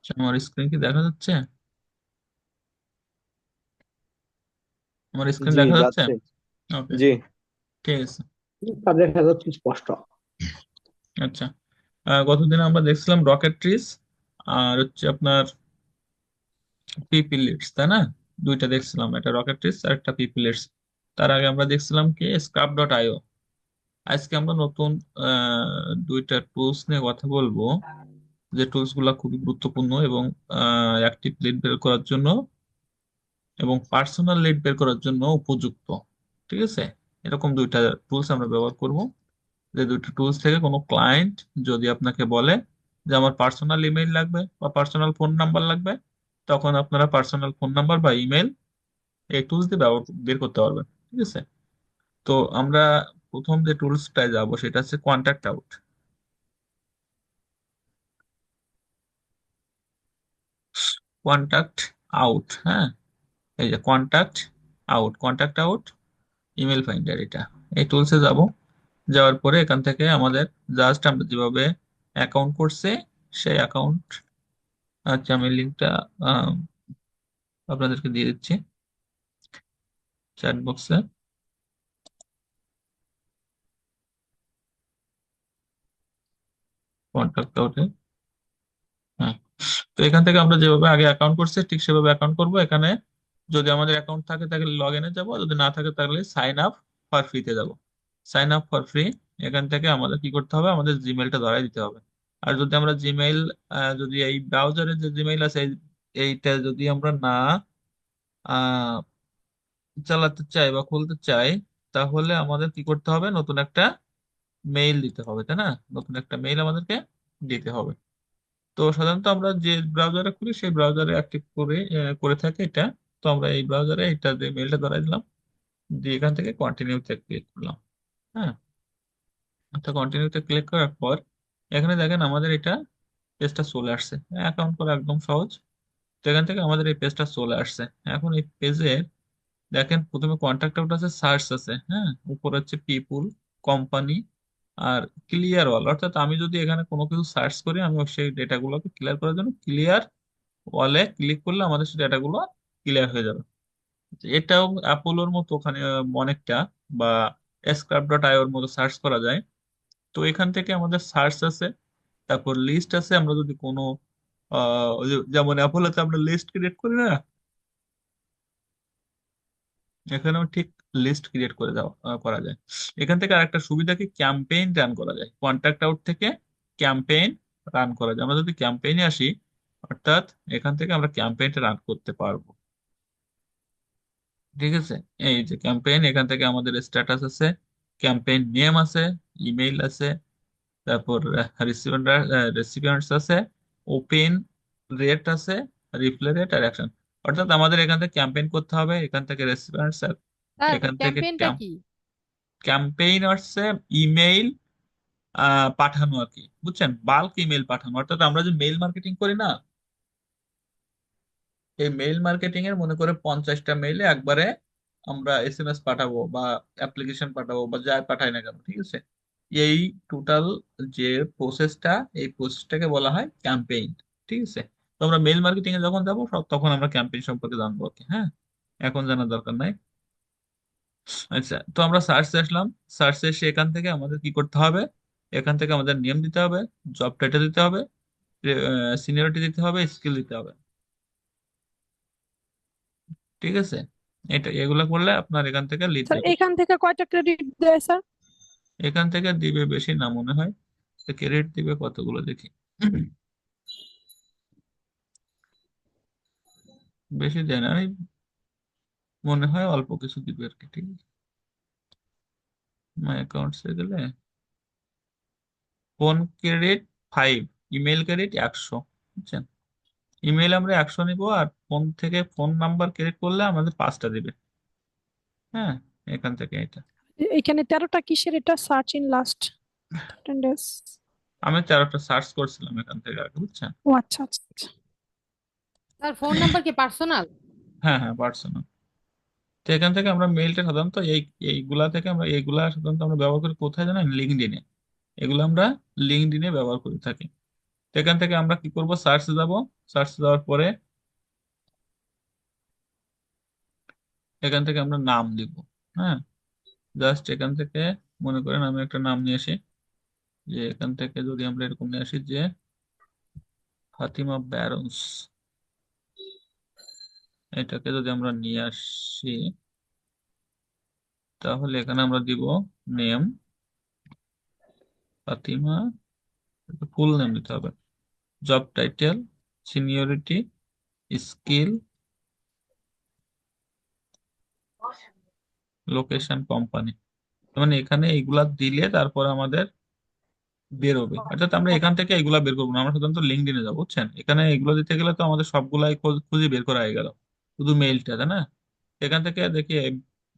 আচ্ছা, আমার স্ক্রিন কি দেখা যাচ্ছে? আমার স্ক্রিন জি, দেখা যাচ্ছে? যাচ্ছে। ওকে, জি, ঠিক আছে। তা দেখা যাচ্ছে স্পষ্ট। আচ্ছা, গতদিন আমরা দেখছিলাম রকেট ট্রিজ আর হচ্ছে আপনার পিপি লিডস, তাই না? দুইটা দেখছিলাম, একটা রকেট ট্রিজ আর একটা পিপি লিডস। তার আগে আমরা দেখছিলাম কি স্ক্রাপ ডট আইও। আজকে আমরা নতুন দুইটা টুলস নিয়ে কথা বলবো, যে টুলস গুলা খুবই গুরুত্বপূর্ণ এবং অ্যাক্টিভ লিড বের করার জন্য এবং পার্সোনাল লিড বের করার জন্য উপযুক্ত। ঠিক আছে, এরকম দুইটা টুলস আমরা ব্যবহার করব। যে দুইটা টুলস থেকে কোনো ক্লায়েন্ট যদি আপনাকে বলে যে আমার পার্সোনাল ইমেইল লাগবে বা পার্সোনাল ফোন নাম্বার লাগবে, তখন আপনারা পার্সোনাল ফোন নাম্বার বা ইমেইল এই টুলস দিয়ে ব্যবহার বের করতে পারবেন। ঠিক আছে, তো আমরা প্রথম যে টুলসটায় যাব সেটা হচ্ছে কন্ট্যাক্ট আউট। কন্ট্যাক্ট আউট, হ্যাঁ, এই যে কন্ট্যাক্ট আউট ইমেল ফাইন্ডার, এটা এই টুলসে যাব। যাওয়ার পরে এখান থেকে আমাদের জাস্ট আমরা যেভাবে অ্যাকাউন্ট করছে সেই অ্যাকাউন্ট, আচ্ছা আমি লিঙ্কটা আপনাদেরকে দিয়ে দিচ্ছি চ্যাট বক্সে। কন্ট্যাক্ট আউটে, হ্যাঁ। তো এখান থেকে আমরা যেভাবে আগে অ্যাকাউন্ট করছি ঠিক সেভাবে অ্যাকাউন্ট করব। এখানে যদি আমাদের অ্যাকাউন্ট থাকে তাহলে লগ ইনে যাবো, যদি না থাকে তাহলে সাইন আপ ফর ফ্রিতে যাব। সাইন আপ ফর ফ্রি, এখান থেকে আমাদের কি করতে হবে, আমাদের জিমেইলটা ধরাই দিতে হবে। আর যদি আমরা জিমেইল, যদি এই ব্রাউজারে যে জিমেইল আছে এইটা যদি আমরা না আহ, চালাতে চাই বা খুলতে চাই, তাহলে আমাদের কি করতে হবে, নতুন একটা মেইল দিতে হবে, তাই না? নতুন একটা মেইল আমাদেরকে দিতে হবে। তো সাধারণত আমরা যে ব্রাউজারে খুলি সেই ব্রাউজারে অ্যাক্টিভ করে করে থাকে এটা। তো আমরা এই ব্রাউজারে এটা যে মেইলটা ধরাই দিলাম, দিয়ে এখান থেকে কন্টিনিউতে ক্লিক করলাম। হ্যাঁ, তো কন্টিনিউতে ক্লিক করার পর এখানে দেখেন আমাদের এটা পেজটা চলে আসছে। অ্যাকাউন্ট করা একদম সহজ। তো এখান থেকে আমাদের এই পেজটা চলে আসছে। এখন এই পেজে দেখেন প্রথমে কন্ট্যাক্ট আউট আছে, সার্চ আছে, হ্যাঁ, উপর হচ্ছে পিপুল, কোম্পানি আর ক্লিয়ার অল। অর্থাৎ আমি যদি এখানে কোনো কিছু সার্চ করি, আমি সেই ডেটাগুলোকে ক্লিয়ার করার জন্য ক্লিয়ার ওয়ালে ক্লিক করলে আমাদের সেই ডেটাগুলো ক্লিয়ার হয়ে যাবে। এটাও অ্যাপোলোর মতো ওখানে অনেকটা, বা স্ক্রাব ডট আইওর মতো সার্চ করা যায়। তো এখান থেকে আমাদের সার্চ আছে, তারপর লিস্ট আছে। আমরা যদি কোনো ওই যেমন অ্যাপোলোতে আমরা লিস্ট ক্রিয়েট করি না, এখানেও ঠিক লিস্ট ক্রিয়েট করে করা যায়। এখান থেকে আরেকটা সুবিধা কি, ক্যাম্পেইন রান করা যায়। কন্ট্যাক্ট আউট থেকে ক্যাম্পেইন রান করা যায়। আমরা যদি ক্যাম্পেইনে আসি, অর্থাৎ এখান থেকে আমরা ক্যাম্পেইনটা রান করতে পারবো। ঠিক আছে, এই যে ক্যাম্পেইন, এখান থেকে আমাদের স্ট্যাটাস আছে, ক্যাম্পেইন নেম আছে, ইমেইল আছে, তারপর রেসিপিয়েন্টস আছে, ওপেন রেট আছে, রিপ্লে রেট আর অ্যাকশন। অর্থাৎ আমাদের এখান থেকে ক্যাম্পেইন করতে হবে, এখান থেকে রেসিপিয়েন্টস, স্যার, এখান থেকে ক্যাম্পেইনটা কি? ক্যাম্পেইন হচ্ছে ইমেইল পাঠানো আর কি, বুঝছেন? বাল্ক ইমেইল পাঠানো। অর্থাৎ আমরা যে মেইল মার্কেটিং করি না, এই মেইল মার্কেটিং এর মনে করে 50টা মেইলে একবারে আমরা এসএমএস পাঠাবো বা অ্যাপ্লিকেশন পাঠাবো বা যা পাঠাই না কেন, ঠিক আছে? এই টোটাল যে প্রসেসটা, এই প্রসেসটাকে বলা হয় ক্যাম্পেইন। ঠিক আছে, তো আমরা মেইল মার্কেটিং এ যখন যাবো তখন আমরা ক্যাম্পেইন সম্পর্কে জানবো আর কি, হ্যাঁ। এখন জানার দরকার নাই। আচ্ছা, তো আমরা সার্চে আসলাম। সার্চে এসে এখান থেকে আমাদের কি করতে হবে, এখান থেকে আমাদের নেম দিতে হবে, জব টাইটেল দিতে হবে, সিনিয়রিটি দিতে হবে, স্কিল দিতে হবে। ঠিক আছে, এটা এগুলা করলে আপনার এখান থেকে লিড স্যার, যাবে। এখান থেকে কয়টা ক্রেডিট দেয় স্যার? এখান থেকে দিবে বেশি না মনে হয়, ক্রেডিট দিবে কতগুলো দেখি। বেশি দেয় না, এই মনে হয় অল্প কিছু দিবে আর কি। ঠিক আছে, মাই অ্যাকাউন্টসে গেলে ফোন ক্রেডিট 5, ইমেল ক্রেডিট 100, বুঝছেন? ইমেল আমরা 100 নিব, আর ফোন থেকে ফোন নাম্বার ক্রেডিট করলে আমাদের 5টা দিবে। হ্যাঁ, এখান থেকে এটা এখানে 13টা কিসের? এটা সার্চ ইন লাস্ট 10 ডেজ। আমি 4টা সার্চ করছিলাম এখান থেকে আগে, বুঝছেন? ও আচ্ছা আচ্ছা আচ্ছা। তার ফোন নাম্বার কি পার্সোনাল? হ্যাঁ হ্যাঁ, পার্সোনাল। তো এখান থেকে আমরা মেইলটা সাধারণত এইগুলা থেকে আমরা এইগুলা সাধারণত আমরা ব্যবহার করি কোথায় জানেন, লিঙ্কডইনে। এগুলো আমরা লিঙ্কডইনে ব্যবহার করে থাকি। তো তো এখান থেকে আমরা কি করব, সার্চ যাব। সার্চ যাওয়ার পরে এখান থেকে আমরা নাম দিব। হ্যাঁ, জাস্ট এখান থেকে মনে করেন আমি একটা নাম নিয়ে আসি, যে এখান থেকে যদি আমরা এরকম নিয়ে আসি যে ফাতিমা ব্যারন্স, এটাকে যদি আমরা নিয়ে আসি, তাহলে এখানে আমরা দিব নেম ফাতিমা, ফুল নেম দিতে হবে, job title, seniority, skill, location, company. মানে এখানে এইগুলা দিলে তারপর আমাদের বেরোবে। অর্থাৎ আমরা এখান থেকে এগুলা বের করবো না, আমরা সাধারণত লিঙ্কডইনে যাবো, বুঝছেন? এখানে এগুলো দিতে গেলে তো আমাদের সবগুলাই খুঁজে বের করা হয়ে গেল, শুধু মেইলটা, তাই না? এখান থেকে দেখি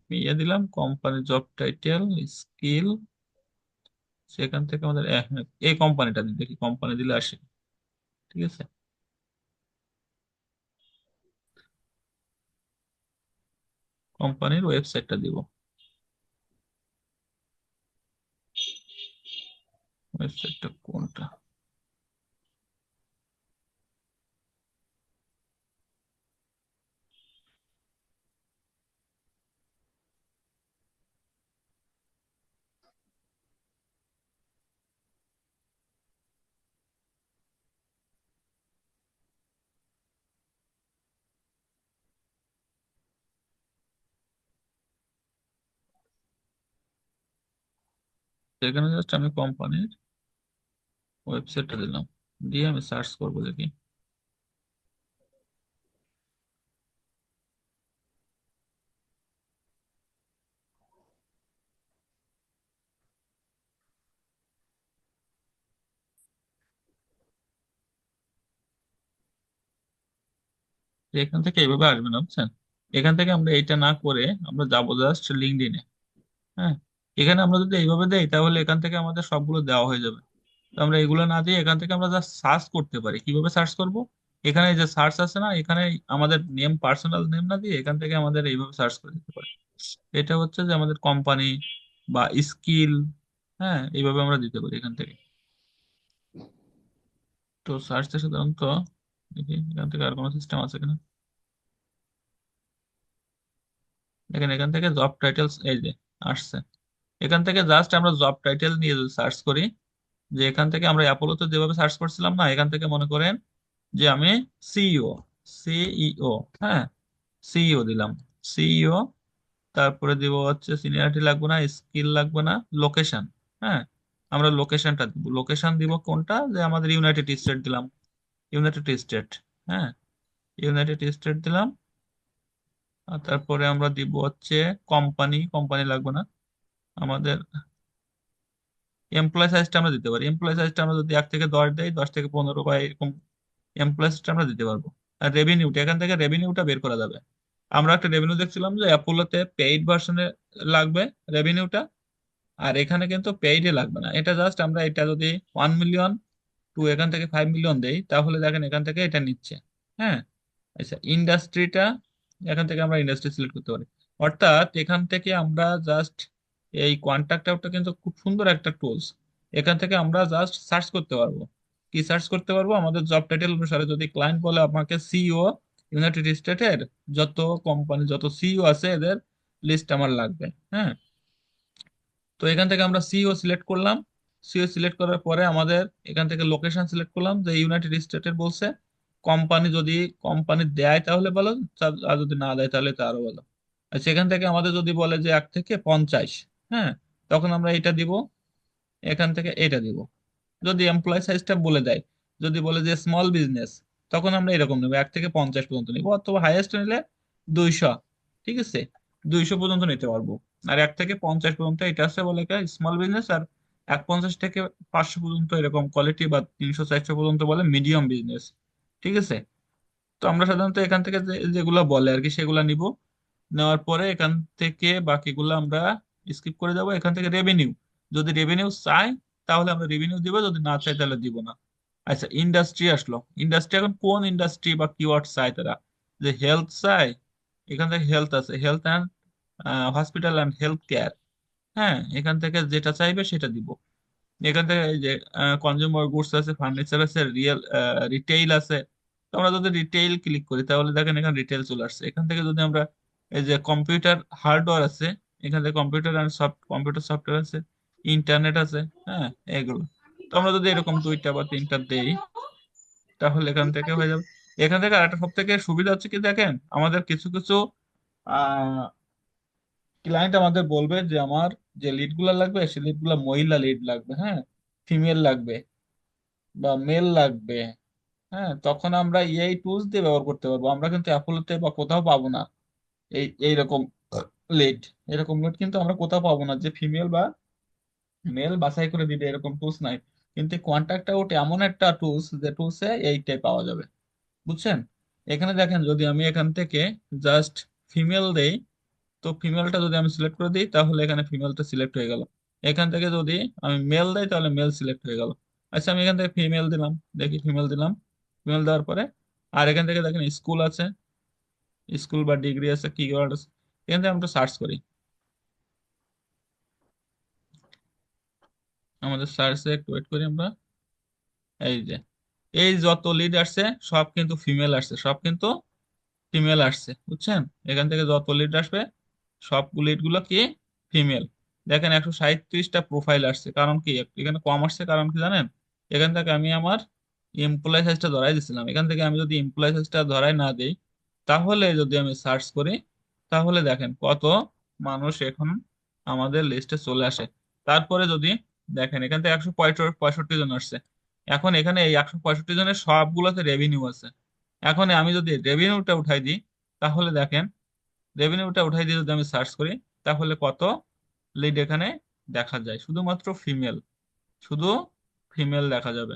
ইয়ে দিলাম কোম্পানি, জব টাইটেল, স্কিল, সেখান থেকে আমাদের হ্যাঁ, এই কোম্পানিটা দিই, দেখি কোম্পানি দিলে আসে। ঠিক আছে, কোম্পানির ওয়েবসাইটটা দিব। ওয়েবসাইটটা কোনটা? এখানে জাস্ট আমি কোম্পানির ওয়েবসাইটটা দিলাম, দিয়ে আমি সার্চ করবো দেখি। এখান থেকে এইভাবে আসবে না, বুঝছেন? এখান থেকে আমরা এইটা না করে আমরা যাবো জাস্ট লিঙ্কডইনে। হ্যাঁ, এখানে আমরা যদি এইভাবে দেই তাহলে এখান থেকে আমাদের সবগুলো দেওয়া হয়ে যাবে। তো আমরা এগুলো না দিয়ে এখান থেকে আমরা জাস্ট সার্চ করতে পারি। কিভাবে সার্চ করব? এখানে এই যে সার্চ আছে না, এখানে আমাদের নেম, পার্সোনাল নেম না দিয়ে এখান থেকে আমাদের এইভাবে সার্চ করে দিতে পারি। এটা হচ্ছে যে আমাদের কোম্পানি বা স্কিল, হ্যাঁ, এইভাবে আমরা দিতে পারি এখান থেকে। তো সার্চটা সাধারণত দেখি এখান থেকে আর কোনো সিস্টেম আছে কিনা। দেখেন এখান থেকে জব টাইটেলস এই যে আসছে। এখান থেকে জাস্ট আমরা জব টাইটেল নিয়ে সার্চ করি, যে এখান থেকে আমরা অ্যাপোলোতে যেভাবে সার্চ করছিলাম না, এখান থেকে মনে করেন যে আমি সিইও, সিইও, হ্যাঁ, সিইও দিলাম, সিইও। তারপরে দিব হচ্ছে সিনিয়রিটি লাগবে না, স্কিল লাগবে না, লোকেশন। হ্যাঁ, আমরা লোকেশনটা দিব। লোকেশন দিব কোনটা, যে আমাদের ইউনাইটেড স্টেট দিলাম, ইউনাইটেড স্টেট। হ্যাঁ, ইউনাইটেড স্টেট দিলাম। আর তারপরে আমরা দিব হচ্ছে কোম্পানি, কোম্পানি লাগবে না আমাদের। এমপ্লয় সাইজটা আমরা দিতে পারি, এমপ্লয় সাইজটা আমরা যদি 1 থেকে 10 দেই, 10 থেকে 15 বা এরকম এমপ্লয় সাইজটা আমরা দিতে পারবো। আর রেভিনিউটা, এখান থেকে রেভিনিউটা বের করা যাবে। আমরা একটা রেভিনিউ দেখছিলাম যে অ্যাপোলোতে পেইড ভার্সনে লাগবে রেভিনিউটা, আর এখানে কিন্তু পেইডে লাগবে না। এটা জাস্ট আমরা এটা যদি 1 মিলিয়ন টু এখান থেকে 5 মিলিয়ন দেই, তাহলে দেখেন এখান থেকে এটা নিচ্ছে। হ্যাঁ, আচ্ছা, ইন্ডাস্ট্রিটা এখান থেকে আমরা ইন্ডাস্ট্রি সিলেক্ট করতে পারি। অর্থাৎ এখান থেকে আমরা জাস্ট এই কন্ট্যাক্ট আউটটা কিন্তু খুব সুন্দর একটা টুলস। এখান থেকে আমরা জাস্ট সার্চ করতে পারবো। কি সার্চ করতে পারবো? আমাদের জব টাইটেল অনুসারে যদি ক্লায়েন্ট বলে আমাকে সিইও ইউনাইটেড স্টেটের যত কোম্পানি, যত সিইও আছে এদের লিস্ট আমার লাগবে। হ্যাঁ, তো এখান থেকে আমরা সিইও সিলেক্ট করলাম। সিইও সিলেক্ট করার পরে আমাদের এখান থেকে লোকেশন সিলেক্ট করলাম, যে ইউনাইটেড স্টেটের বলছে। কোম্পানি যদি কোম্পানি দেয় তাহলে ভালো, আর যদি না দেয় তাহলে তো আরো ভালো। আর সেখান থেকে আমাদের যদি বলে যে 1 থেকে 50, হ্যাঁ, তখন আমরা এটা দিব, এখান থেকে এটা দিব। যদি এমপ্লয় সাইজটা বলে দেয়, যদি বলে যে স্মল বিজনেস, তখন আমরা এরকম নেবো, 1 থেকে 50 পর্যন্ত নিবো, অথবা হাইয়েস্ট নিলে 200। ঠিক আছে, 200 পর্যন্ত নিতে পারবো। আর 1 থেকে 50 পর্যন্ত এটা আছে বলে স্মল বিজনেস, আর 150 থেকে 500 পর্যন্ত এরকম কোয়ালিটি, বা 300 400 পর্যন্ত বলে মিডিয়াম বিজনেস। ঠিক আছে, তো আমরা সাধারণত এখান থেকে যেগুলো বলে আর কি সেগুলা নিব। নেওয়ার পরে এখান থেকে বাকিগুলো আমরা স্কিপ করে যাব। এখান থেকে রেভিনিউ, যদি রেভিনিউ চাই তাহলে আমরা রেভিনিউ দিব, যদি না চাই তাহলে দিব না। আচ্ছা, ইন্ডাস্ট্রি আসলো। ইন্ডাস্ট্রি এখন কোন ইন্ডাস্ট্রি বা কিওয়ার্ড চাই তারা, যে হেলথ চাই, এখান থেকে হেলথ আছে, health and hospital and health care. হ্যাঁ, এখান থেকে যেটা চাইবে সেটা দিব। এখান থেকে এই যে কনজিউমার গুডস আছে, ফার্নিচার আছে, রিটেইল আছে। তো আমরা যদি রিটেইল ক্লিক করি তাহলে দেখেন এখানে রিটেইল চলে আসছে। এখান থেকে যদি আমরা এই যে কম্পিউটার হার্ডওয়্যার আছে, এখান থেকে কম্পিউটার অ্যান্ড কম্পিউটার সফটওয়্যার আছে, ইন্টারনেট আছে, হ্যাঁ এগুলো। তো আমরা যদি এরকম দুইটা বা তিনটা দেই তাহলে এখান থেকে হয়ে যাবে। এখান থেকে আরেকটা সব থেকে সুবিধা হচ্ছে কি দেখেন, আমাদের কিছু কিছু ক্লায়েন্ট আমাদের বলবে যে আমার যে লিড গুলা লাগবে সেই লিড গুলা মহিলা লিড লাগবে, হ্যাঁ ফিমেল লাগবে বা মেল লাগবে। হ্যাঁ, তখন আমরা এই টুলস দিয়ে ব্যবহার করতে পারবো। আমরা কিন্তু অ্যাপোলোতে বা কোথাও পাবো না এইরকম লিড। এরকম লিড কিন্তু আমরা কোথাও পাবো না যে ফিমেল বা মেল বাছাই করে দিবে, এরকম টুলস নাই। কিন্তু কন্ট্যাক্ট আউট এমন একটা টুলস যে টুলসে এইটাই পাওয়া যাবে, বুঝছেন? এখানে দেখেন যদি আমি এখান থেকে জাস্ট ফিমেল দেই, তো ফিমেলটা যদি আমি সিলেক্ট করে দিই তাহলে এখানে ফিমেলটা সিলেক্ট হয়ে গেল। এখান থেকে যদি আমি মেল দেই তাহলে মেল সিলেক্ট হয়ে গেল। আচ্ছা আমি এখান থেকে ফিমেল দিলাম, দেখি ফিমেল দিলাম। ফিমেল দেওয়ার পরে আর এখান থেকে দেখেন স্কুল আছে, স্কুল বা ডিগ্রি আছে, কিওয়ার্ড আছে। এখান থেকে আমরা সার্চ করি, আমাদের সার্চে একটু ওয়েট করি আমরা। এই যে এই যত লিড আসছে সব কিন্তু ফিমেল আসছে, সব কিন্তু ফিমেল আসছে, বুঝছেন? এখান থেকে যত লিড আসবে সব লিড গুলো কি ফিমেল। দেখেন 137টা প্রোফাইল আসছে, কারণ কি এখানে কম আসছে কারণ কি জানেন? এখান থেকে আমি আমার এমপ্লয় সাইজটা ধরাই দিছিলাম। এখান থেকে আমি যদি এমপ্লয় সাইজটা ধরাই না দিই তাহলে যদি আমি সার্চ করি তাহলে দেখেন কত মানুষ এখন আমাদের লিস্টে চলে আসে। তারপরে যদি দেখেন এখান থেকে 165 জন আসছে। এখন এখানে এই 165 জনের সবগুলোতে রেভিনিউ আছে। এখন আমি যদি রেভিনিউটা উঠাই দিই তাহলে দেখেন, রেভিনিউটা উঠাই দিয়ে যদি আমি সার্চ করি তাহলে কত লিড এখানে দেখা যায়, শুধুমাত্র ফিমেল, শুধু ফিমেল দেখা যাবে।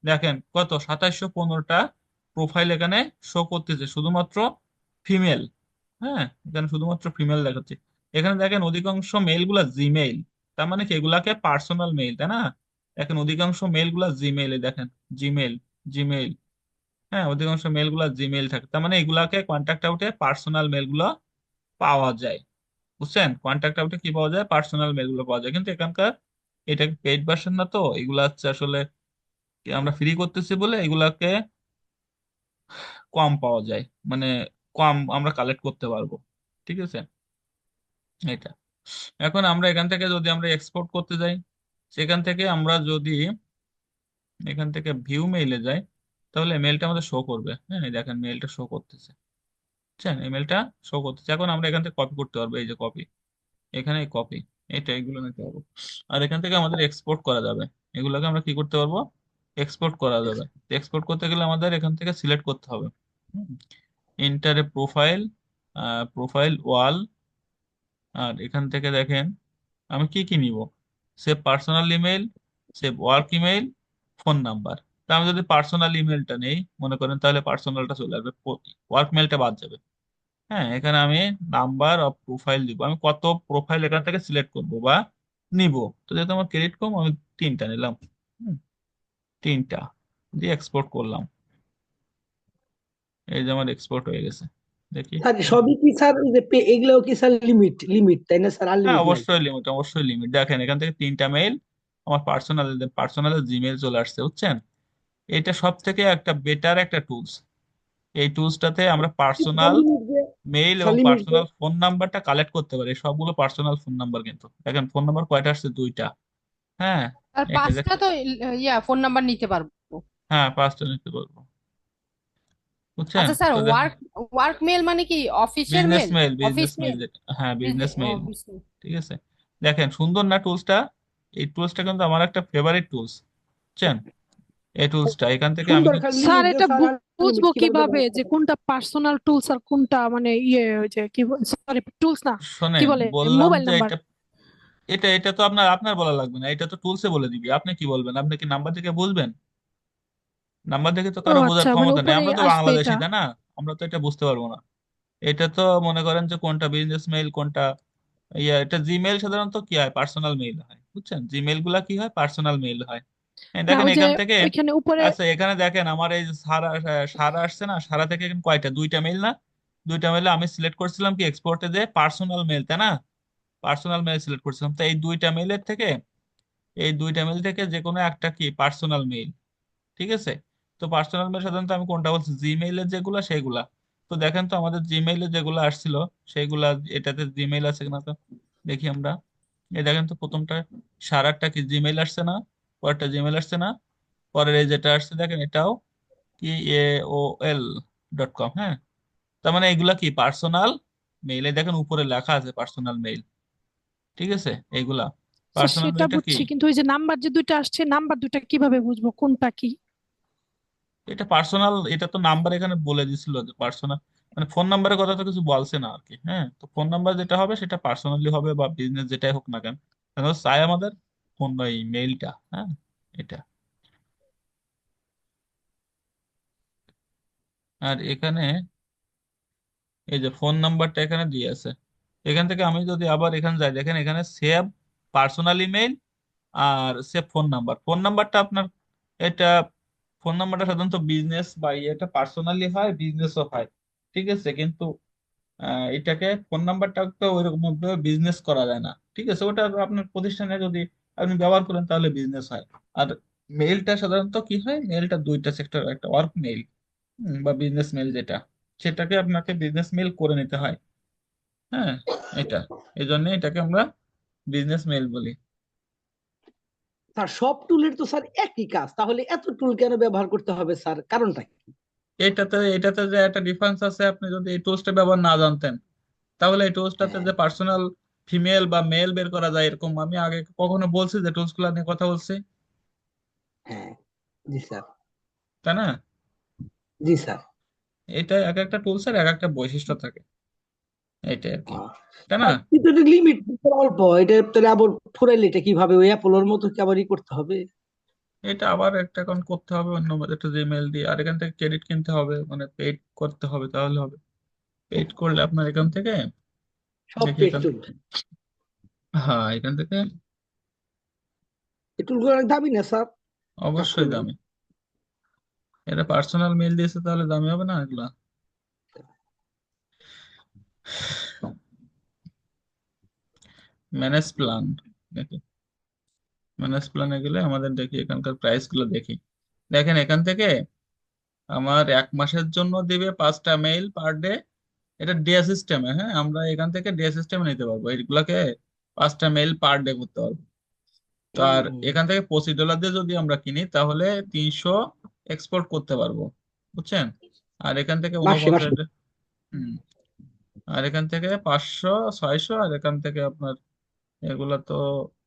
দেখেন কত 2715টা প্রোফাইল এখানে শো করতেছে, শুধুমাত্র ফিমেল। হ্যাঁ, এখানে শুধুমাত্র ফিমেল দেখাচ্ছে। এখানে দেখেন অধিকাংশ মেল গুলা জিমেইল, তার মানে কি এগুলাকে পার্সোনাল মেইল, তাই না? দেখেন অধিকাংশ মেল গুলা জিমেইলে, দেখেন জিমেইল, জিমেইল। হ্যাঁ, অধিকাংশ মেল গুলা জিমেইল থাকে, তার মানে এগুলাকে কন্ট্যাক্ট আউটে পার্সোনাল মেল গুলো পাওয়া যায়, বুঝছেন? কন্ট্যাক্ট আউটে কি পাওয়া যায়? পার্সোনাল মেল গুলো পাওয়া যায়। কিন্তু এখানকার এটা পেইড ভার্সন না, তো এগুলা হচ্ছে আসলে কি আমরা ফ্রি করতেছি বলে এগুলাকে কম পাওয়া যায়, মানে কম আমরা কালেক্ট করতে পারবো, ঠিক আছে? এটা এখন আমরা এখান থেকে যদি আমরা এক্সপোর্ট করতে যাই, সেখান থেকে আমরা যদি এখান থেকে ভিউ মেইলে যাই তাহলে মেলটা আমাদের শো করবে। হ্যাঁ, এই দেখেন মেলটা শো করতেছে, বুঝছেন? ইমেলটা শো করতেছে। এখন আমরা এখান থেকে কপি করতে পারবো, এই যে কপি, এখানে কপি, এটা এগুলো নিতে পারবো। আর এখান থেকে আমাদের এক্সপোর্ট করা যাবে। এগুলোকে আমরা কি করতে পারবো? এক্সপোর্ট করা যাবে। এক্সপোর্ট করতে গেলে আমাদের এখান থেকে সিলেক্ট করতে হবে, ইন্টার প্রোফাইল, প্রোফাইল ওয়াল। আর এখান থেকে দেখেন আমি কি কি নিব, save personal email, save work email, phone number. তা আমি যদি পার্সোনাল ইমেলটা নেই মনে করেন তাহলে পার্সোনালটা চলে আসবে, ওয়ার্ক মেলটা বাদ যাবে। হ্যাঁ, এখানে আমি নাম্বার অফ প্রোফাইল দিব, আমি কত প্রোফাইল এখান থেকে সিলেক্ট করব বা নিব। তো যেহেতু আমার ক্রেডিট কম আমি তিনটা নিলাম, হুম, তিনটা দিয়ে এক্সপোর্ট করলাম। এই যে আমার এক্সপোর্ট হয়ে গেছে, দেখি। স্যার সবই কি স্যার ওই যে এগুলোও কি স্যার লিমিট লিমিট তাই না স্যার? হ্যাঁ আনলিমিট নাই? অবশ্যই লিমিট, অবশ্যই লিমিট। দেখেন এখান থেকে তিনটা মেইল আমার পার্সোনাল, পার্সোনাল জিমেল চলে আসছে, বুঝছেন? এটা সব থেকে একটা বেটার একটা টুলস। এই টুলসটাতে আমরা স্যার পার্সোনাল লিমিট যে মেইল স্যার এবং লিমিট যে পার্সোনাল ফোন নাম্বারটা কালেক্ট করতে পারি, সবগুলো পার্সোনাল ফোন নাম্বার। কিন্তু দেখেন ফোন নাম্বার কয়টা আসছে? দুইটা। হ্যাঁ, আর এটা 5টা দেখছেন? তো ফোন নাম্বার নিতে পারবো। হ্যাঁ, পাঁচটা নিতে পারবো, বুঝছেন? আচ্ছা স্যার, তো দেখেন ওয়ার্ক ওয়ার্ক মেল মানে কি অফিসের business mail? Mail, office business mail mail? যেটা, হ্যাঁ বিজনেস মেইল, অফিস মেল। ঠিক আছে? দেখেন সুন্দর না টুলসটা? এই টুলসটা কিন্তু আমার একটা ফেভারিট টুলস, বুঝছেন? এই টুলসটা এখান থেকে আমি সুন্দর, যদি খালি স্যার লিমিট যে এটা স্যার আনলিমিট বুঝবো কিভাবে কিভাবে ব্যবহার যে করবেন? কোনটা পার্সোনাল টুলস আর কোনটা মানে ইয়ে ওই যে কি সরি টুলস না, কি শোনেন বলে বললাম মোবাইল যে নাম্বার? এটা, এটা তো আপনার আপনার বলা লাগবে না, এটা তো টুলসে বলে দিবি। আপনি কি বলবেন? আপনি কি নাম্বার থেকে বুঝবেন? নাম্বার দেখে তো ও কারো বোঝার আচ্ছা, মানে ক্ষমতা নেই, উপরে আমরা তো আসবে বাংলাদেশি এটা। তাই না? আমরা তো এটা বুঝতে পারবো না। এটা তো মনে করেন যে কোনটা বিজনেস মেইল কোনটা এটা জিমেইল সাধারণত কি হয়? পার্সোনাল মেইল হয়, বুঝছেন? জিমেইল গুলা কি হয়? পার্সোনাল মেইল হয়। না দেখেন ওই যে এখান থেকে, ওইখানে উপরে। আচ্ছা এখানে দেখেন আমার এই যে সারা, সারা আসছে না? সারা থেকে এখানে কয়টা? দুইটা মেইল না? দুইটা মেইলে আমি সিলেক্ট করছিলাম কি এক্সপোর্টে যে পার্সোনাল মেইল, তাই না? পার্সোনাল মেইল সিলেক্ট করছিলাম, তো এই দুইটা মেইলের থেকে এই দুইটা মেইল থেকে যে কোনো একটা কি পার্সোনাল মেইল। ঠিক আছে, তো পার্সোনাল মেইল সাধারণত আমি কোনটা বলছি, জিমেইলের যেগুলা সেগুলা। তো দেখেন তো আমাদের জিমেইলে যেগুলো আসছিল সেইগুলা, এটাতে জিমেইল আছে কিনা তো দেখি আমরা। এই দেখেন তো প্রথমটা সারাটটা কি জিমেইল আসছে না, পরেরটা জিমেইল আসছে না, পরের এই যেটা আসছে দেখেন এটাও কি AOL.com। হ্যাঁ, তার মানে এগুলা কি পার্সোনাল মেইলে, দেখেন উপরে লেখা আছে পার্সোনাল মেইল। ঠিক আছে, এইগুলা স্যার পার্সোনাল সেটা মেইলটা কি, বুঝছি, কিন্তু ওই যে নাম্বার যে দুইটা আসছে, নাম্বার দুইটা কিভাবে বুঝবো কোনটা কি? এটা পার্সোনাল, এটা তো নাম্বার এখানে বলে দিছিল যে পার্সোনাল, মানে ফোন নাম্বারের কথা তো কিছু বলছে না আর কি। হ্যাঁ, তো ফোন নাম্বার যেটা হবে সেটা পার্সোনালি হবে বা বিজনেস যেটাই হোক না কেন, এখন চাই আমাদের ফোন এই মেইলটা। হ্যাঁ, এটা। আর এখানে এই যে ফোন নাম্বারটা এখানে দিয়ে আছে, এখান থেকে আমি যদি আবার এখানে যাই, দেখেন এখানে সেভ পার্সোনাল ইমেইল আর সেভ ফোন নাম্বার। ফোন নাম্বারটা আপনার এটা, ফোন নাম্বারটা সাধারণত বিজনেস বা এটা পার্সোনালি হয়, বিজনেসও হয়। ঠিক আছে, কিন্তু এটাকে ফোন নাম্বারটা তো ওইরকম বিজনেস করা যায় না। ঠিক আছে, ওটা আপনার প্রতিষ্ঠানে যদি আপনি ব্যবহার করেন তাহলে বিজনেস হয়। আর মেইলটা সাধারণত কি হয়, মেইলটা দুইটা সেক্টর, একটা ওয়ার্ক মেইল বা বিজনেস মেইল যেটা, সেটাকে আপনাকে বিজনেস মেইল করে নিতে হয়। হ্যাঁ, এটা এই জন্য এটাকে আমরা বিজনেস মেইল বলি। স্যার সব টুলের তো স্যার একই কাজ, তাহলে এত টুল কেন ব্যবহার করতে হবে স্যার, কারণটা কি? এটাতে যে একটা ডিফারেন্স আছে, আপনি যদি এই টুলসটা ব্যবহার না জানতেন তাহলে এই টুলসটাতে হ্যাঁ, যে পার্সোনাল ফিমেল বা মেল বের করা যায়, এরকম আমি আগে কখনো বলছি যে টুলস গুলা নিয়ে কথা বলছি, হ্যাঁ, জি স্যার, তাই না? জি স্যার। এটা এক একটা টুলসের এক একটা বৈশিষ্ট্য থাকে, এইটাই আর কি, আহ, তাই না? স্যার, কিন্তু এটা লিমিট অল্প, এটা তাহলে আবার ফুরাইলে এটা কিভাবে ওই অ্যাপোলোর মতো কি আবার করতে হবে? এটা আবার একটা অ্যাকাউন্ট করতে হবে অন্য একটা জিমেল দিয়ে, আর এখান থেকে ক্রেডিট কিনতে হবে, মানে পেইড করতে হবে, তাহলে হবে। পেইড করলে আপনার এখান থেকে, সব দেখি পেড এখান, টুল। হ্যাঁ এখান থেকে এই টুলগুলো অনেক দামি না স্যার কাজ অবশ্যই করলে? দামি। এটা পার্সোনাল মেল দিয়েছে তাহলে দামি হবে না এগুলা? ম্যানেজ প্ল্যান, দেখি ম্যানেজ প্ল্যানে গেলে আমাদের দেখি এখানকার প্রাইস গুলো দেখি। দেখেন এখান থেকে আমার 1 মাসের জন্য দিবে 5টা মেইল পার ডে। এটা ডে সিস্টেমে, হ্যাঁ আমরা এখান থেকে ডে সিস্টেমে নিতে পারবো এইগুলাকে, 5টা মেইল পার ডে করতে পারবো। তো আর হুম, এখান থেকে $25 দিয়ে যদি আমরা কিনি তাহলে 300 এক্সপোর্ট করতে পারবো, বুঝছেন? আর এখান থেকে মাসে 49, মাসে। হুম, আর এখান থেকে 500, 600, আর এখান থেকে আপনার এগুলা তো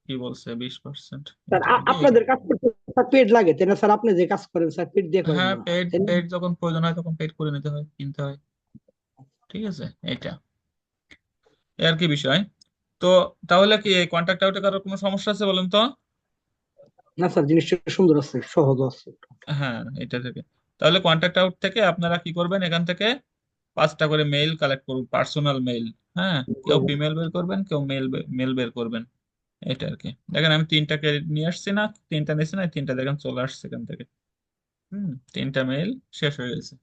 কি বলছে 20%, স্যার এটা দেখি। আপনাদের কাজ করতে স্যার পেড লাগে তাই না স্যার? আপনি যে কাজ করেন স্যার পেড দিয়ে করেন হ্যাঁ, মনে হয়, পেড তাই না? পেড যখন প্রয়োজন হয় তখন পেড করে নিতে হয়, কিনতে হয়। ঠিক আছে, এইটা এই আর কি বিষয়। তো তাহলে কি কন্ট্যাক্ট আউটে কারোর কোনো সমস্যা আছে বলেন তো? না স্যার, জিনিসটা সুন্দর আছে, সহজ আছে। হ্যাঁ, এটা থেকে তাহলে কন্ট্যাক্ট আউট থেকে আপনারা কি করবেন, এখান থেকে 5টা করে মেইল কালেক্ট করুন, পার্সোনাল মেইল। হ্যাঁ, কেউ ফিমেল বের করবেন, কেউ মেল মেল বের করবেন। এটা আর কি। দেখেন আমি 3টা ক্রেডিট নিয়ে আসছি না, 3টা নিয়েছি না, এই 3টা দেখেন চলে আসছে এখান থেকে। 3টা মেইল শেষ হয়ে গেছে।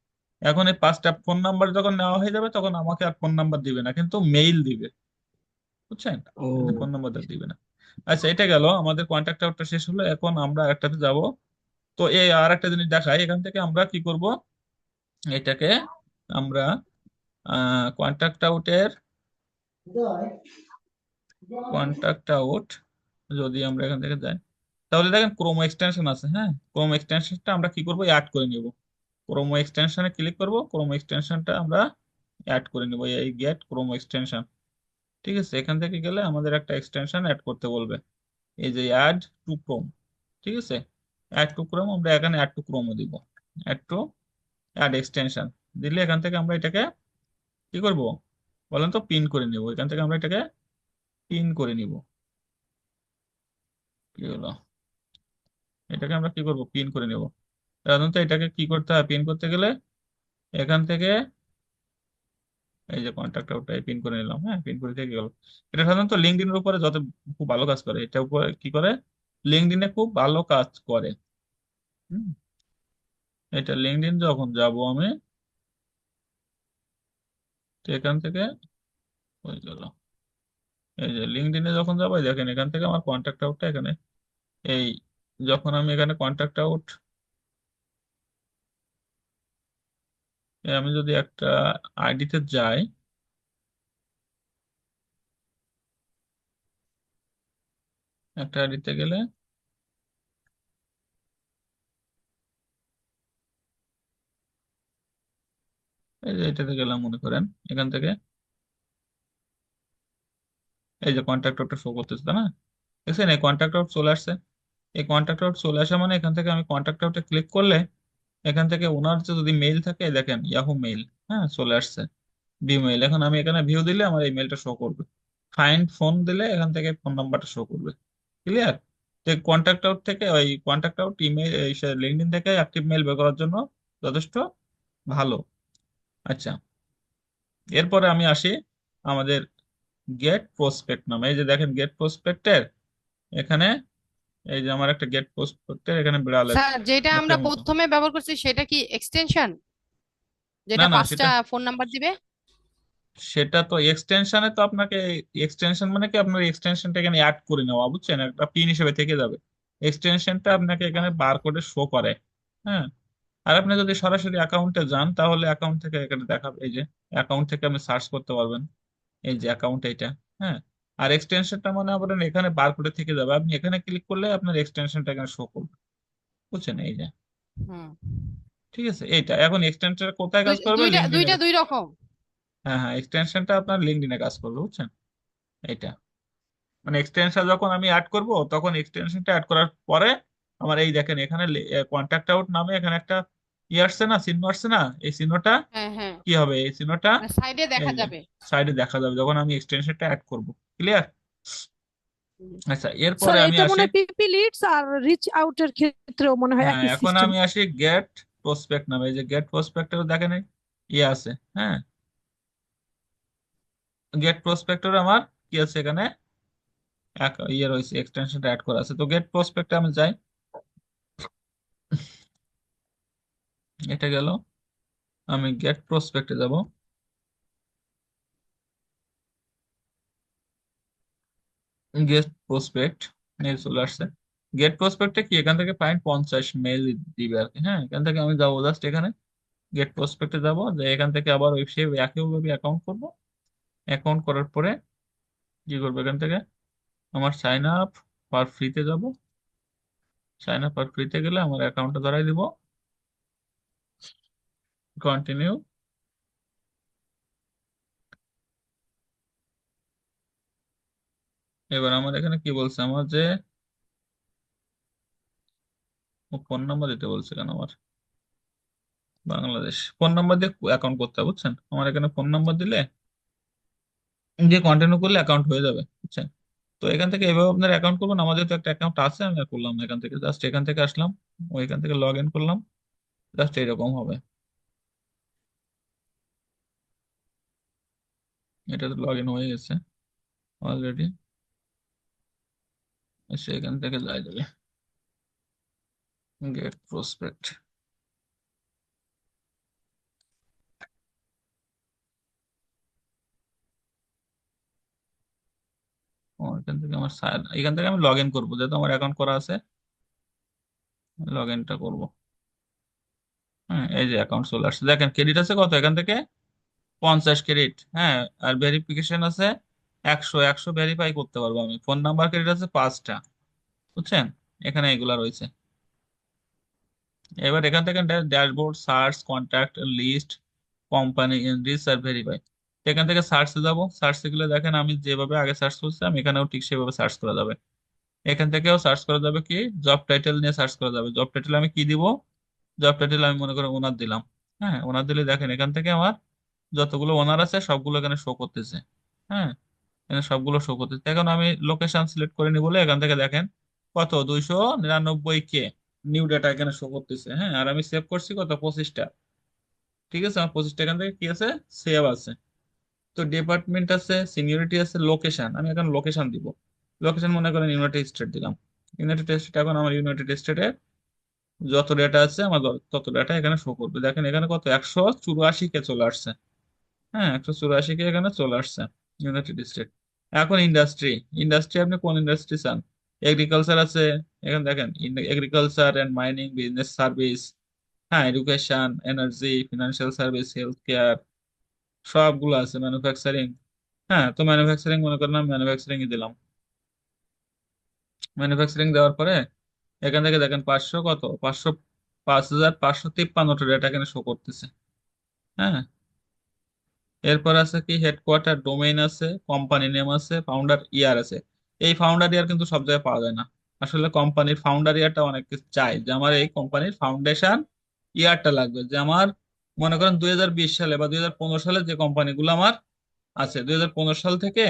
এখন এই 5টা ফোন নাম্বার যখন নেওয়া হয়ে যাবে তখন আমাকে আর ফোন নাম্বার দিবে না, কিন্তু মেইল দিবে, বুঝছেন? ও, কিন্তু ফোন নাম্বারটা দিবে না। আচ্ছা, এটা গেল আমাদের কন্ট্যাক্ট আউটটা শেষ হলো, এখন আমরা একটাতে যাব। তো এই আর একটা জিনিস দেখাই, এখান থেকে আমরা কি করব, এটাকে আমরা কন্ট্যাক্ট আউটের, কন্ট্যাক্ট আউট যদি আমরা এখান থেকে যাই তাহলে দেখেন ক্রোমো এক্সটেনশন আছে। হ্যাঁ, ক্রোমো এক্সটেনশনটা আমরা কি করব, অ্যাড করে নিব। ক্রোমো এক্সটেনশনে ক্লিক করব, ক্রোমো এক্সটেনশনটা আমরা অ্যাড করে নিব, এই গেট ক্রোমো এক্সটেনশন। ঠিক আছে, এখান থেকে গেলে আমাদের একটা এক্সটেনশন অ্যাড করতে বলবে, এই যে অ্যাড টু ক্রোম। ঠিক আছে, অ্যাড টু ক্রোম, আমরা এখানে অ্যাড টু ক্রোমও দিব, অ্যাড টু অ্যাড এক্সটেনশন দিলে এখান থেকে আমরা এটাকে কি করব বলেন তো, পিন করে নিব। এখান থেকে আমরা এটাকে পিন করে নিব। কি হলো, এটাকে আমরা কি করব, পিন করে নিব। সাধারণত এটাকে কি করতে হয়, পিন করতে গেলে এখান থেকে এই যে কন্ট্যাক্ট আউটটা পিন করে নিলাম। হ্যাঁ, পিন করে থেকে গেল। এটা সাধারণত লিঙ্কডইনের উপরে যত খুব ভালো কাজ করে, এটা উপরে কি করে, লিঙ্কডইনে খুব ভালো কাজ করে। হুম, এটা লিঙ্কডইন যখন যাব আমি, তো এখান থেকে হয়ে গেল। এই যে লিঙ্কডইনে যখন যাবো, এই দেখেন এখান থেকে আমার কন্ট্যাক্ট আউটটা এখানে এই যখন আমি এখানে কন্ট্যাক্ট আউট, আমি যদি একটা আইডিতে যাই, একটা আইডিতে গেলে এই যে এটাতে গেলাম মনে করেন, এখান থেকে এই যে কন্ট্যাক্ট আউটটা শো করতেছে তাই না, দেখছেন এই কন্ট্যাক্ট আউট চলে আসছে। এই কন্ট্যাক্ট আউট চলে আসা মানে এখান থেকে আমি কন্ট্যাক্ট আউটে ক্লিক করলে এখান থেকে ওনার যে যদি মেইল থাকে, এই দেখেন ইয়াহু মেইল, হ্যাঁ চলে আসছে ভিউ মেইল। এখন আমি এখানে ভিউ দিলে আমার এই মেইলটা শো করবে, ফাইন্ড ফোন দিলে এখান থেকে ফোন নাম্বারটা শো করবে। ক্লিয়ার? তো কন্ট্যাক্ট আউট থেকে ওই কন্ট্যাক্ট আউট ইমেল লিঙ্কডইন থেকে অ্যাক্টিভ মেইল বের করার জন্য যথেষ্ট ভালো। আচ্ছা, এরপরে আমি আসি আমাদের গেট প্রসপেক্ট নামে। এই যে দেখেন গেট প্রসপেক্টের এখানে, এই যে আমার একটা গেট প্রসপেক্টের এখানে বিড়ালের স্যার যেটা আমরা মুখের মতো। প্রথমে ব্যবহার করছি সেটা কি এক্সটেনশন, না যেটা না, 5টা সেটা ফোন নাম্বার দিবে? সেটা তো এক্সটেনশনে তো আপনাকে, এক্সটেনশন মানে কি আপনার এক্সটেনশনটা এখানে অ্যাড করে নেওয়া, বুঝছেন, একটা পিন হিসেবে থেকে যাবে। এক্সটেনশনটা আপনাকে এখানে বারকোডে শো করে। হ্যাঁ, আর আপনি যদি সরাসরি অ্যাকাউন্টে যান তাহলে অ্যাকাউন্ট থেকে এখানে দেখাবে, এই যে অ্যাকাউন্ট থেকে আপনি সার্চ করতে পারবেন, এই যে অ্যাকাউন্ট এইটা। হ্যাঁ, আর এক্সটেনশনটা মানে আপনার এখানে বারকোডে থেকে যাবে, আপনি এখানে ক্লিক করলে আপনার এক্সটেনশনটা এখানে শো করবে, বুঝছেন, এই যে। হুম। ঠিক আছে, এইটা এখন এক্সটেনশন কোথায় কাজ করবে, দুইটা লিঙ্কডইনে। দুইটা দুই রকম। হ্যাঁ হ্যাঁ, এক্সটেনশনটা আপনার লিঙ্কডইনে কাজ করবে, বুঝছেন, এইটা। মানে এক্সটেনশন যখন আমি অ্যাড করব তখন এক্সটেনশনটা অ্যাড করার পরে আমার এই দেখেন এখানে কন্ট্যাক্ট আউট নামে এখানে একটা ই আসছে না, চিহ্ন আসছে না, এই চিহ্নটা হ্যাঁ হ্যাঁ, কি হবে, এই চিহ্নটা মানে সাইডে এই দেখা যে যাবে। সাইডে দেখা যাবে যখন আমি এক্সটেনশনটা অ্যাড করব। ক্লিয়ার? আচ্ছা, স্যার এরপরে আমি এটা আসি, মনে হয় পিপি লিডস আর রিচ আউটের ক্ষেত্রেও মনে হয় হ্যাঁ একই এখন সিস্টেম। আমি আসি গেট প্রসপেক্ট নামে। এই যে গেট প্রসপেক্টর দেখেন ইয়ে আছে, হ্যাঁ গেট প্রসপেক্টর আমার কি আছে এখানে, এক ইয়ে রয়েছে, এক্সটেনশনটা অ্যাড করা আছে। তো গেট প্রসপেক্টে আমি যাই, এটা গেল, আমি গেট প্রসপেক্টে যাব। গেট প্রসপেক্ট মেল চলে আসছে। গেট প্রসপেক্টে কি এখান থেকে পয়েন্ট 50 মেল দিবে আর কি। হ্যাঁ, এখান থেকে আমি যাবো জাস্ট এখানে গেট প্রসপেক্টে যাব, যে এখান থেকে আবার ওই সেই একইভাবে অ্যাকাউন্ট করব। অ্যাকাউন্ট করার পরে কি করবো, এখান থেকে আমার সাইন আপ ফর ফ্রিতে যাব। সাইন আপ ফর ফ্রিতে গেলে আমার অ্যাকাউন্টটা ধরাই দিব, কন্টিনিউ। এবার আমার এখানে কি বলছে, আমার যে ফোন নাম্বার দিতে বলছে কেন আমার, বাংলাদেশ ফোন নাম্বার দিয়ে অ্যাকাউন্ট করতে হবে, বুঝছেন, আমার এখানে ফোন নাম্বার দিলে দিয়ে কন্টিনিউ করলে অ্যাকাউন্ট হয়ে যাবে, বুঝছেন। তো এখান থেকে এভাবে আপনার অ্যাকাউন্ট করবেন। আমাদের তো একটা অ্যাকাউন্ট আছে, আমি আর করলাম না, এখান থেকে জাস্ট এখান থেকে আসলাম, ওইখান থেকে লগ ইন করলাম, জাস্ট এরকম হবে। এটা তো লগ ইন হয়ে গেছে অলরেডি। এসে এখান থেকে যাই যাবে গেট প্রসপেক্ট। এখান থেকে আমার এখান থেকে আমি লগ ইন করবো, যেহেতু আমার অ্যাকাউন্ট করা আছে, লগ ইনটা করবো। হ্যাঁ, এই যে অ্যাকাউন্ট চলে আসছে, দেখেন ক্রেডিট আছে কত এখান থেকে, 50 ক্রেডিট। হ্যাঁ, আর ভেরিফিকেশন আছে 100, 100 ভেরিফাই করতে পারবো আমি। ফোন নাম্বার ক্রেডিট আছে 5টা, বুঝছেন, এখানে এগুলা রয়েছে। এবার এখান থেকে dashboard, search, contact list, company, research, verify. এখান থেকে সার্চে যাব, সার্চে গেলে দেখেন আমি যেভাবে আগে সার্চ করছিলাম এখানেও ঠিক সেভাবে সার্চ করা যাবে। এখান থেকেও সার্চ করা যাবে কি, জব টাইটেল নিয়ে সার্চ করা যাবে। জব টাইটেল আমি কি দিব, জব টাইটেল আমি মনে করি ওনার দিলাম। হ্যাঁ, ওনার দিলে দেখেন এখান থেকে আমার যতগুলো ওনার আছে সবগুলো এখানে শো করতেছে। হ্যাঁ, এখানে সবগুলো শো করতেছে। এখন আমি লোকেশন সিলেক্ট করে নি বলে এখান থেকে দেখেন কত, 299 কে নিউ ডেটা এখানে শো করতেছে। হ্যাঁ, আর আমি সেভ করছি কত, 25টা। ঠিক আছে, আমার 25টা এখান থেকে কি আছে, সেভ আছে। তো ডিপার্টমেন্ট আছে, সিনিয়রিটি আছে, লোকেশন, আমি এখন লোকেশন দিব। লোকেশন মনে করেন ইউনাইটেড স্টেট দিলাম। ইউনাইটেড স্টেট, এখন আমার ইউনাইটেড স্টেটে যত ডেটা আছে আমার তত ডেটা এখানে শো করবে। দেখেন এখানে কত, 184 কে চলে আসছে। হ্যাঁ, 184 কে এখানে চলে আসছে ইউনাইটেড স্টেট। এখন ইন্ডাস্ট্রি, ইন্ডাস্ট্রি আপনি কোন ইন্ডাস্ট্রি চান, এগ্রিকালচার আছে, এখানে দেখেন agriculture and mining, business service, হ্যাঁ, education, energy, financial service, health care, সবগুলো আছে। ম্যানুফ্যাকচারিং, হ্যাঁ, তো ম্যানুফ্যাকচারিং মনে করেন আমি ম্যানুফ্যাকচারিং দিলাম। ম্যানুফ্যাকচারিং দেওয়ার পরে এখান থেকে দেখেন 500 কত, 5,553টা ডেটা এখানে শো করতেছে। হ্যাঁ, এরপর আছে কি হেডকোয়ার্টার, ডোমেইন আছে, কোম্পানি নেম আছে, ফাউন্ডার ইয়ার আছে। এই ফাউন্ডার ইয়ার কিন্তু সব জায়গায় পাওয়া যায় না। আসলে কোম্পানির ফাউন্ডার ইয়ারটা অনেক কিছু চাই, যে আমার এই কোম্পানির ফাউন্ডেশন ইয়ারটা লাগবে, যে আমার মনে করেন 2020 সালে বা 2015 সালে যে কোম্পানিগুলো আমার আছে, 2015 সাল থেকে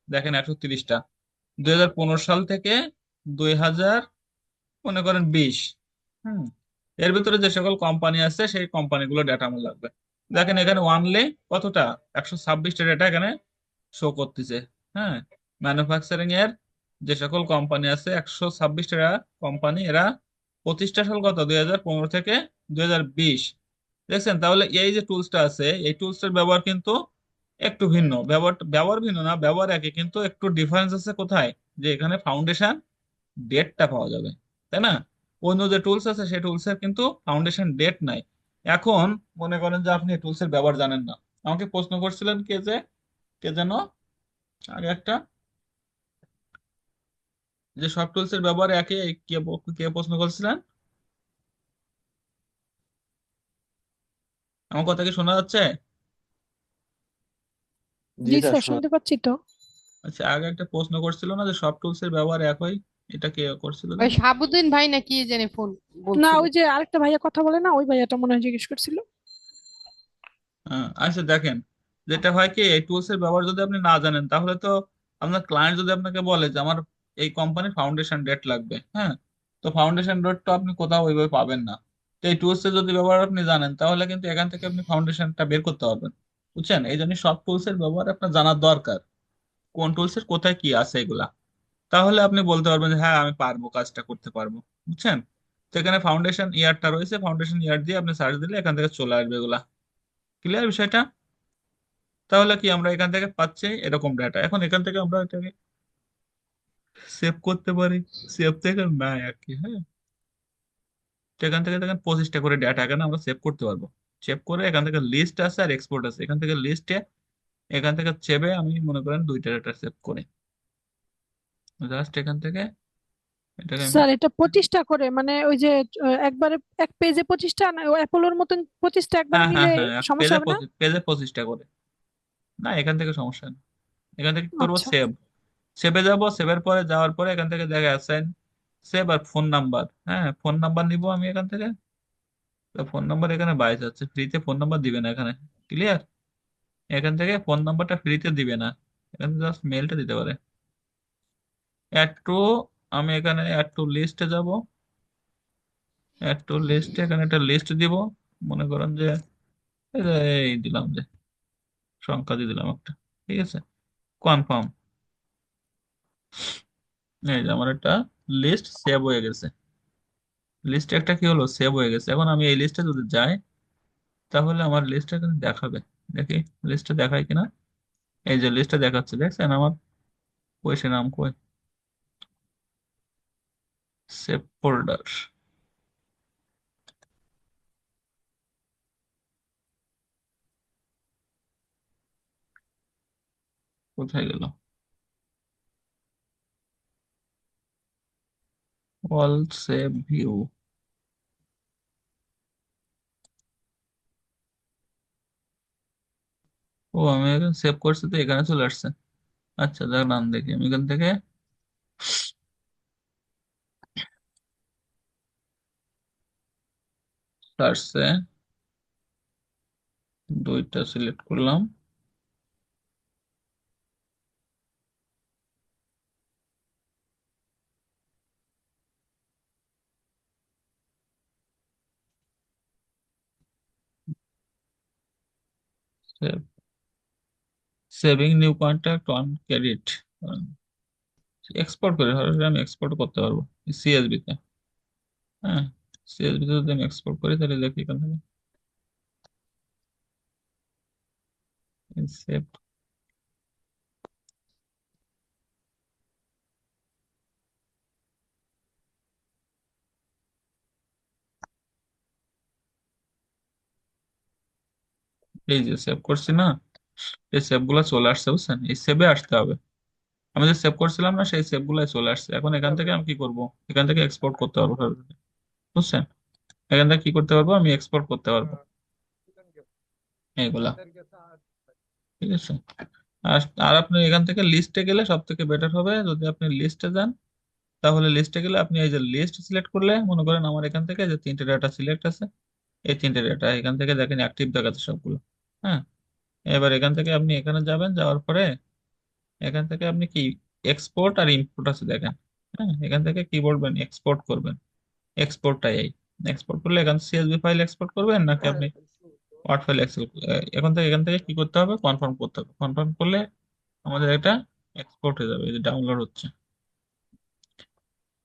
দেখেন 130টা, 2015 সাল থেকে 2000 মনে করেন 20, হুম, এর ভিতরে যে সকল কোম্পানি আছে সেই কোম্পানিগুলো ডেটা আমার লাগবে। দেখেন এখানে ওয়ানলি কতটা, 126টা ডেটা এখানে শো করতেছে। হ্যাঁ, ম্যানুফ্যাকচারিং এর যে সকল কোম্পানি আছে 126টা কোম্পানি, এরা প্রতিষ্ঠা সাল কত, 2015 থেকে 2020। দেখছেন, তাহলে এই যে টুলসটা আছে, এই টুলসটার ব্যবহার কিন্তু একটু ভিন্ন। ব্যবহার ব্যবহার ভিন্ন না, ব্যবহার একই, কিন্তু একটু ডিফারেন্স আছে কোথায়, যে এখানে ফাউন্ডেশন ডেটটা পাওয়া যাবে, তাই না? অন্য যে টুলস আছে সেই টুলসের কিন্তু ফাউন্ডেশন ডেট নাই। এখন মনে করেন যে আপনি টুলসের ব্যবহার জানেন না, আমাকে প্রশ্ন করছিলেন কে যেন আগে একটা, যে সব টুলসের ব্যবহার একই, কে প্রশ্ন করছিলেন? আমার কথা কি শোনা যাচ্ছে? জি জি স্যার, স্যার, শুনতে পাচ্ছি তো। আচ্ছা, আগে একটা প্রশ্ন করছিল না যে সব টুলসের ব্যবহার একই, এটা কে করছিল ওই জানি? শাহাবুদ্দিন ভাই নাকি জানি ফোন না, বলছিল। ওই যে আরেকটা ভাইয়া কথা বলে না, ওই ভাইয়াটা মনে হয় জিজ্ঞেস করছিল। আচ্ছা দেখেন, যেটা হয় কি, এই টুলস এর ব্যবহার যদি আপনি না জানেন, তাহলে তো আপনার ক্লায়েন্ট যদি আপনাকে বলে যে আমার এই কোম্পানির ফাউন্ডেশন ডেট লাগবে, হ্যাঁ, তো ফাউন্ডেশন ডেট তো আপনি কোথাও ওইভাবে পাবেন না। তো এই টুলস এর যদি ব্যবহার আপনি জানেন, তাহলে কিন্তু এখান থেকে আপনি ফাউন্ডেশনটা বের করতে পারবেন। বুঝছেন, এই জন্য সব টুলস এর ব্যবহার আপনার জানার দরকার, কোন টুলস এর কোথায় কি আছে এগুলা। তাহলে আপনি বলতে পারবেন যে হ্যাঁ আমি পারবো, কাজটা করতে পারবো। বুঝছেন, তো এখানে ফাউন্ডেশন ইয়ারটা রয়েছে, ফাউন্ডেশন ইয়ার দিয়ে আপনি সার্চ দিলে এখান থেকে চলে আসবে এগুলা। ক্লিয়ার বিষয়টা? তাহলে কি আমরা এখান থেকে পাচ্ছি এরকম ডাটা, এখন এখান থেকে আমরা এটাকে সেভ করতে পারি, সেভ থেকে নাই আর কি, হ্যাঁ। তো এখান থেকে দেখেন 25টা করে ডাটা এখানে আমরা সেভ করতে পারবো। সেভ করে এখান থেকে লিস্ট আছে আর এক্সপোর্ট আছে, এখান থেকে লিস্টে, এখান থেকে সেভে আমি মনে করেন 2টা ডাটা সেভ করি। জাস্ট এখান থেকে এটাকে আমি, স্যার, এটা 25টা করে মানে ওই যে একবারে এক পেজে 25টা না, অ্যাপোলোর মতন 25টা একবারে হ্যাঁ হ্যাঁ নিলে হ্যাঁ, সমস্যা পেজে হবে না? পেজে 25টা করে, না এখান থেকে সমস্যা নেই। এখান থেকে কি করবো, আচ্ছা। সেভ, সেভে যাবো, সেভের পরে যাওয়ার পরে এখান থেকে দেখে অ্যাসাইন, সেভ আর ফোন নাম্বার, হ্যাঁ ফোন নাম্বার নিবো আমি এখান থেকে। তো ফোন নাম্বার এখানে 22 আছে, ফ্রিতে ফোন নাম্বার দিবে না এখানে। ক্লিয়ার? এখান থেকে ফোন নাম্বারটা ফ্রিতে দিবে না, এখানে জাস্ট মেলটা দিতে পারে। অ্যাড টু, আমি এখানে অ্যাড টু লিস্টে যাব। অ্যাড টু লিস্টে এখানে একটা লিস্ট দিব, মনে করেন যে এই যে এই দিলাম, যে সংখ্যা দিয়ে দিলাম একটা, ঠিক আছে, কনফার্ম। এই যে আমার একটা লিস্ট সেভ হয়ে গেছে, লিস্টে একটা কি হলো, সেভ হয়ে গেছে। এখন আমি এই লিস্টে যদি যাই, তাহলে আমার লিস্টটা এখানে দেখাবে। দেখি লিস্টটা দেখায় কিনা। এই যে লিস্টটা দেখাচ্ছে, দেখছেন আমার কই, সে নাম কই, সেভ ফোল্ডার, কোথায় গেল, অল সেভ ভিউ। ও আমি এখানে সেভ করছি তো এখানে চলে আসছে। আচ্ছা দেখ, নাম দেখি আমি এখান থেকে সার্চে 2টা সিলেক্ট করলাম, save, saving new contact on credit, export করে সরাসরি আমি এক্সপোর্ট করতে পারবো সিএসবি তে। হ্যাঁ, সিএসবি তে যদি আমি এক্সপোর্ট করি তাহলে দেখি এখান থেকে সেভ, এই যে সেভ করছি না, এই সেভ গুলা চলে আসছে বুঝছেন, এই সেভে আসতে হবে। আমি যে সেভ করছিলাম না সেই সেভ গুলাই চলে আসছে। এখন এখান থেকে আমি কি করব, এখান থেকে এক্সপোর্ট করতে পারবো সরাসরি, বুঝছেন। এখান থেকে কি করতে পারবো, আমি এক্সপোর্ট করতে পারবো এইগুলা, ঠিক আছে। আর আর আপনি এখান থেকে লিস্টে গেলে সব থেকে বেটার হবে, যদি আপনি লিস্টে যান তাহলে লিস্টে গেলে আপনি এই যে লিস্ট সিলেক্ট করলে, মনে করেন আমার এখান থেকে যে তিনটে ডাটা সিলেক্ট আছে, এই তিনটে ডাটা এখান থেকে দেখেন অ্যাক্টিভ দেখাচ্ছে সবগুলো। হ্যাঁ, এবার এখান থেকে আপনি এখানে যাবেন, যাওয়ার পরে এখান থেকে আপনি কি এক্সপোর্ট আর ইম্পোর্ট আছে দেখেন। হ্যাঁ, এখান থেকে কি বলবেন, এক্সপোর্ট করবেন, এক্সপোর্টটাই এই। এক্সপোর্ট করলে এখান সিএসভি ফাইল এক্সপোর্ট করবেন নাকি আপনি ওয়ার্ড ফাইল এক্সপোর্ট, এখান থেকে কি করতে হবে, কনফার্ম করতে হবে। কনফার্ম করলে আমাদের এটা এক্সপোর্ট হয়ে যাবে, এই যে ডাউনলোড হচ্ছে।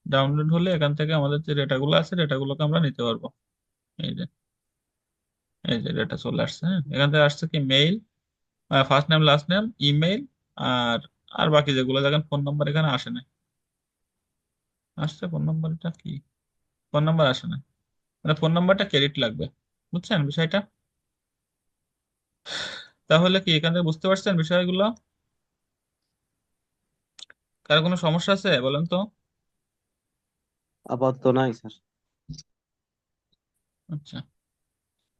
ডাউনলোড হলে এখান থেকে আমাদের যে ডেটাগুলো আছে ডেটাগুলোকে আমরা নিতে পারবো। এই যে, এই যে ডেটা চলে আসছে। হ্যাঁ, এখান থেকে আসছে কি mail, first name last name, email, আর আর বাকি যেগুলো দেখেন ফোন নাম্বার এখানে আসে না। আসছে ফোন নাম্বারটা কি, ফোন নাম্বার আসে না, মানে ফোন নাম্বারটা ক্রেডিট লাগবে, বুঝছেন বিষয়টা। তাহলে কি এখান থেকে বুঝতে পারছেন বিষয়গুলো? কার কোনো সমস্যা আছে বলেন তো? আপাতত নাই স্যার। আচ্ছা,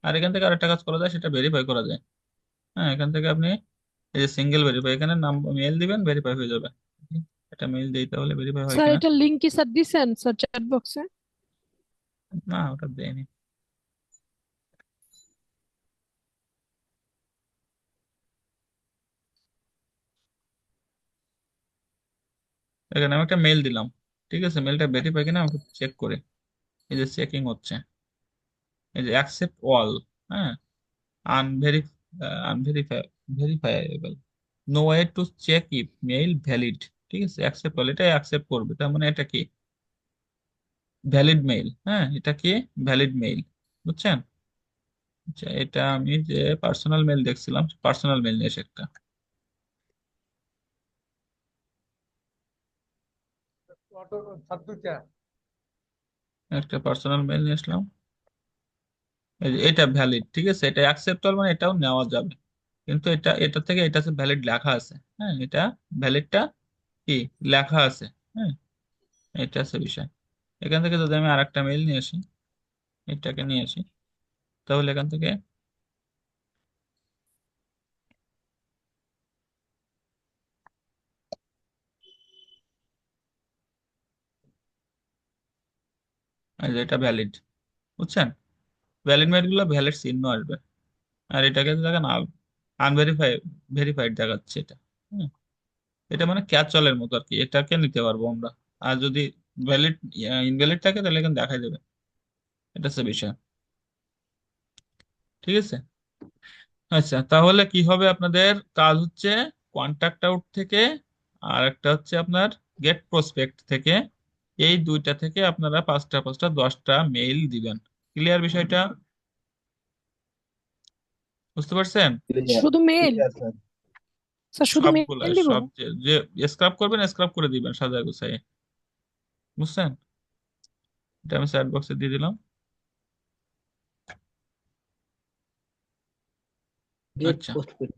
আর এখান থেকে আরেকটা কাজ করা যায়, সেটা ভেরিফাই করা যায়। হ্যাঁ, এখান থেকে আপনি এই যে সিঙ্গেল ভেরিফাই, এখানে নাম মেল দিবেন, ভেরিফাই হয়ে যাবে। এটা মেল দিই তাহলে ভেরিফাই হয় স্যার কিনা। এটা লিংক কি স্যার দিছেন স্যার চ্যাট বক্সে? না, ওটা দেয়নি। এখানে আমি একটা মেল দিলাম, ঠিক আছে, মেলটা ভেরিফাই কিনা আমি চেক করে, এই যে চেকিং হচ্ছে, এই যে অ্যাকসেপ্ট অল। হ্যাঁ, unveri unverify verifiable, no way to check if mail valid. ঠিক আছে, অ্যাকসেপ্ট অল, এটা অ্যাকসেপ্ট করবে, তার মানে এটা কি ভ্যালিড মেইল। হ্যাঁ, এটা কি ভ্যালিড মেইল, বুঝছেন। আচ্ছা, এটা আমি যে পার্সোনাল মেইল দেখছিলাম, পার্সোনাল মেইল নিয়ে এসে একটা পার্সোনাল মেইল নিয়ে আসলাম। এই যে এটা ভ্যালিড, ঠিক আছে, এটা অ্যাকসেপ্টেবল, মানে এটাও নেওয়া যাবে, কিন্তু এটা থেকে এটা ভ্যালিড লেখা আছে। হ্যাঁ, এটা ভ্যালিডটা কি লেখা আছে। হ্যাঁ, এটা আছে বিষয়। এখান থেকে যদি আমি আরেকটা মেইল নিয়ে আসি, এটাকে নিয়ে আসি, তাহলে এখান থেকে এই যে এটা ভ্যালিড, বুঝছেন। ভ্যালিড মেইল গুলো ভ্যালিড চিহ্ন আসবে, আর এটাকে দেখেন আনভেরিফাইড, ভেরিফাইড দেখাচ্ছে এটা। হুম, এটা মানে ক্যাচলের মতো আর কি, এটাকে নিতে পারবো আমরা। আর যদি ভ্যালিড ইনভ্যালিড থাকে তাহলে এখানে দেখাই দেবে। এটা হচ্ছে বিষয়, ঠিক আছে। আচ্ছা, তাহলে কি হবে, আপনাদের কাজ হচ্ছে কন্ট্যাক্ট আউট থেকে, আর একটা হচ্ছে আপনার গেট প্রসপেক্ট থেকে, এই দুইটা থেকে আপনারা পাঁচটা পাঁচটা 10টা মেইল দিবেন। ক্লিয়ার বিষয়টা, বুঝতে পারছেন? শুধু মেল? Clear sir. স্যার শুধু সবগুলা মেল দিব? সব যে যে স্ক্রাব করবেন স্ক্রাব করে দিবেন সাজায় গুছাইয়ে, বুঝছেন। এটা আমি চ্যাট বক্সে দিয়ে দিলাম। গেট আচ্ছা, পোস্ট করে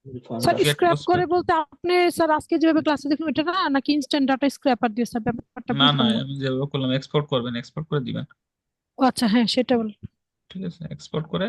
স্যার ফর্মটা। গেট স্ক্র্যাপ করে প্রসপেক্ট, বলতে আপনি স্যার আজকে যেভাবে ক্লাসে দেখুন এটা না, নাকি ইনস্ট্যান্ট ডাটা স্ক্র্যাপার দিয়ে স্যার? ব্যাপারটা না না, বুঝলাম না। আমি যেভাবে করলাম এক্সপোর্ট করবেন, এক্সপোর্ট করে দিবেন। ও আচ্ছা, হ্যাঁ সেটা বল। ঠিক আছে, এক্সপোর্ট করে